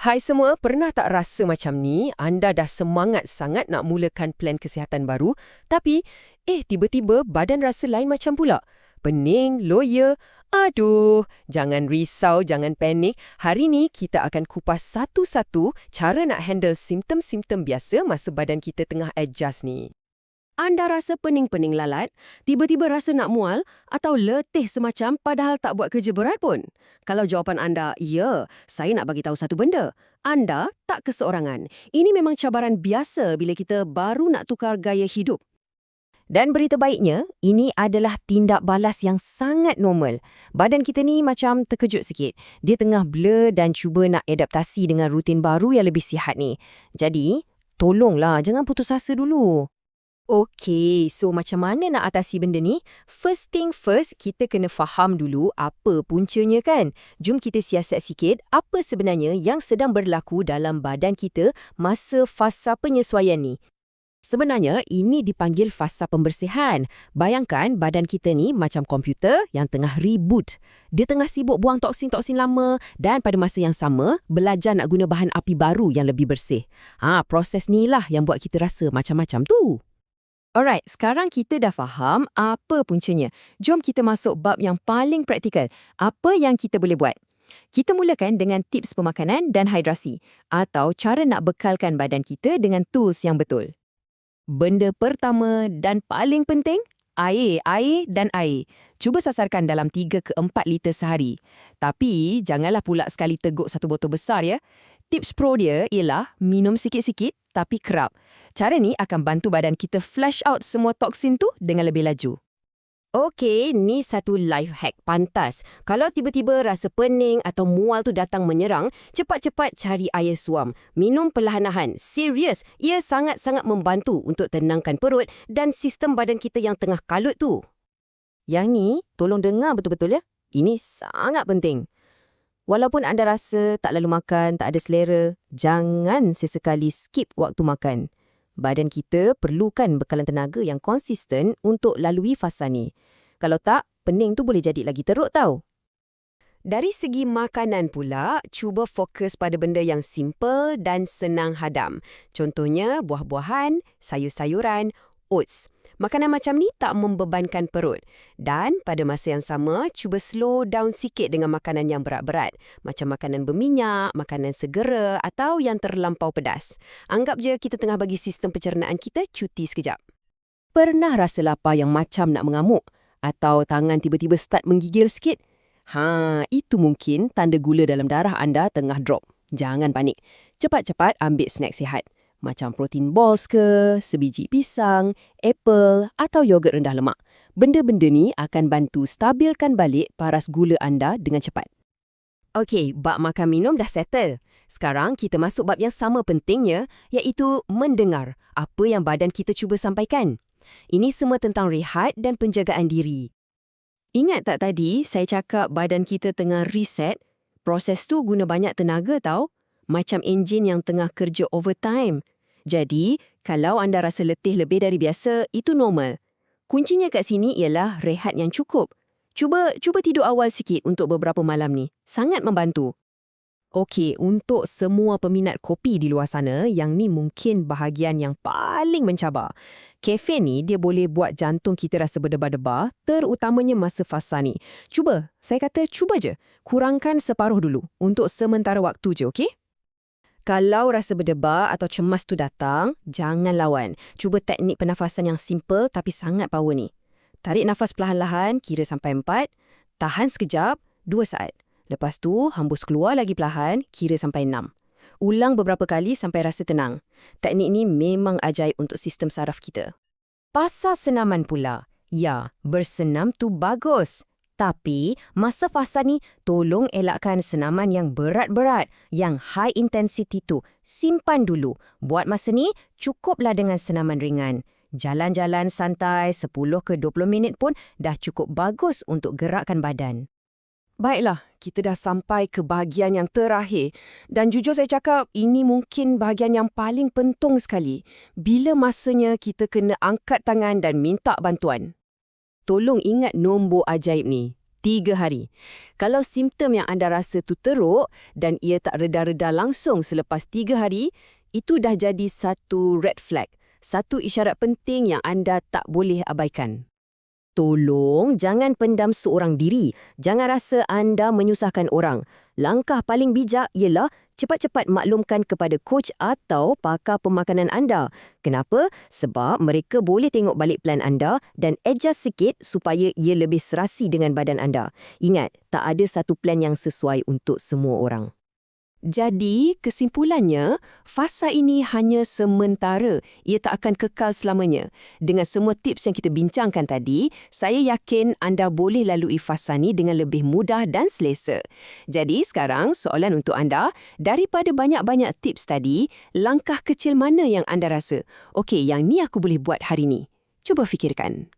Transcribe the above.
Hai semua, pernah tak rasa macam ni? Anda dah semangat sangat nak mulakan plan kesihatan baru, tapi tiba-tiba badan rasa lain macam pula. Pening, loya. Aduh, jangan risau, jangan panik. Hari ni kita akan kupas satu-satu cara nak handle simptom-simptom biasa masa badan kita tengah adjust ni. Anda rasa pening-pening lalat, tiba-tiba rasa nak mual atau letih semacam padahal tak buat kerja berat pun? Kalau jawapan anda, ya, saya nak bagi tahu satu benda. Anda tak keseorangan. Ini memang cabaran biasa bila kita baru nak tukar gaya hidup. Dan berita baiknya, ini adalah tindak balas yang sangat normal. Badan kita ni macam terkejut sikit. Dia tengah blur dan cuba nak adaptasi dengan rutin baru yang lebih sihat ni. Jadi, tolonglah jangan putus asa dulu. Okey, so macam mana nak atasi benda ni? First thing first, kita kena faham dulu apa puncanya kan? Jom kita siasat sikit apa sebenarnya yang sedang berlaku dalam badan kita masa fasa penyesuaian ni. Sebenarnya, ini dipanggil fasa pembersihan. Bayangkan badan kita ni macam komputer yang tengah reboot. Dia tengah sibuk buang toksin-toksin lama dan pada masa yang sama, belajar nak guna bahan api baru yang lebih bersih. Proses ni lah yang buat kita rasa macam-macam tu. Alright, sekarang kita dah faham apa puncanya. Jom kita masuk bab yang paling praktikal. Apa yang kita boleh buat? Kita mulakan dengan tips pemakanan dan hidrasi atau cara nak bekalkan badan kita dengan tools yang betul. Benda pertama dan paling penting, air dan air. Cuba sasarkan dalam 3 ke 4 liter sehari. Tapi janganlah pula sekali teguk satu botol besar ya. Tips pro dia ialah minum sikit-sikit tapi kerap. Cara ni akan bantu badan kita flush out semua toksin tu dengan lebih laju. Okey, ni satu life hack pantas. Kalau tiba-tiba rasa pening atau mual tu datang menyerang, cepat-cepat cari air suam. Minum perlahan-lahan. Serius, ia sangat-sangat membantu untuk tenangkan perut dan sistem badan kita yang tengah kalut tu. Yang ni, tolong dengar betul-betul ya. Ini sangat penting. Walaupun anda rasa tak lalu makan, tak ada selera, jangan sesekali skip waktu makan. Badan kita perlukan bekalan tenaga yang konsisten untuk lalui fasa ni. Kalau tak, pening tu boleh jadi lagi teruk tau. Dari segi makanan pula, cuba fokus pada benda yang simple dan senang hadam. Contohnya buah-buahan, sayur-sayuran, oats. Makanan macam ni tak membebankan perut. Dan pada masa yang sama, cuba slow down sikit dengan makanan yang berat-berat. Macam makanan berminyak, makanan segera atau yang terlampau pedas. Anggap je kita tengah bagi sistem pencernaan kita cuti sekejap. Pernah rasa lapar yang macam nak mengamuk? Atau tangan tiba-tiba start menggigil sikit? Itu mungkin tanda gula dalam darah anda tengah drop. Jangan panik. Cepat-cepat ambil snack sihat. Macam protein balls ke, sebiji pisang, apple atau yogurt rendah lemak. Benda-benda ni akan bantu stabilkan balik paras gula anda dengan cepat. Okey, bab makan minum dah settle. Sekarang kita masuk bab yang sama pentingnya, iaitu mendengar apa yang badan kita cuba sampaikan. Ini semua tentang rehat dan penjagaan diri. Ingat tak tadi saya cakap badan kita tengah reset? Proses tu guna banyak tenaga tau. Macam enjin yang tengah kerja overtime. Jadi, kalau anda rasa letih lebih dari biasa, itu normal. Kuncinya kat sini ialah rehat yang cukup. Cuba tidur awal sikit untuk beberapa malam ni. Sangat membantu. Okey, untuk semua peminat kopi di luar sana, yang ni mungkin bahagian yang paling mencabar. Kafein ni dia boleh buat jantung kita rasa berdebar-debar, terutamanya masa fasa ni. Saya kata cuba je. Kurangkan separuh dulu untuk sementara waktu je, okey? Kalau rasa berdebar atau cemas tu datang, jangan lawan. Cuba teknik pernafasan yang simple tapi sangat power ni. Tarik nafas perlahan-lahan, kira sampai 4. Tahan sekejap, 2 saat. Lepas tu, hembus keluar lagi perlahan, kira sampai 6. Ulang beberapa kali sampai rasa tenang. Teknik ni memang ajaib untuk sistem saraf kita. Pasal senaman pula. Ya, bersenam tu bagus. Tapi, masa fasa ni, tolong elakkan senaman yang berat-berat, yang high intensity tu. Simpan dulu. Buat masa ni, cukuplah dengan senaman ringan. Jalan-jalan santai 10 ke 20 minit pun dah cukup bagus untuk gerakkan badan. Baiklah, kita dah sampai ke bahagian yang terakhir. Dan jujur saya cakap, ini mungkin bahagian yang paling penting sekali. Bila masanya kita kena angkat tangan dan minta bantuan. Tolong ingat nombor ajaib ni. 3 hari. Kalau simptom yang anda rasa tu teruk dan ia tak reda-reda langsung selepas 3 hari, itu dah jadi satu red flag, satu isyarat penting yang anda tak boleh abaikan. Tolong jangan pendam seorang diri. Jangan rasa anda menyusahkan orang. Langkah paling bijak ialah cepat-cepat maklumkan kepada coach atau pakar pemakanan anda. Kenapa? Sebab mereka boleh tengok balik plan anda dan adjust sikit supaya ia lebih serasi dengan badan anda. Ingat, tak ada satu plan yang sesuai untuk semua orang. Jadi, kesimpulannya, fasa ini hanya sementara. Ia tak akan kekal selamanya. Dengan semua tips yang kita bincangkan tadi, saya yakin anda boleh lalui fasa ini dengan lebih mudah dan selesa. Jadi, sekarang soalan untuk anda, daripada banyak-banyak tips tadi, langkah kecil mana yang anda rasa, okey, yang ni aku boleh buat hari ni? Cuba fikirkan.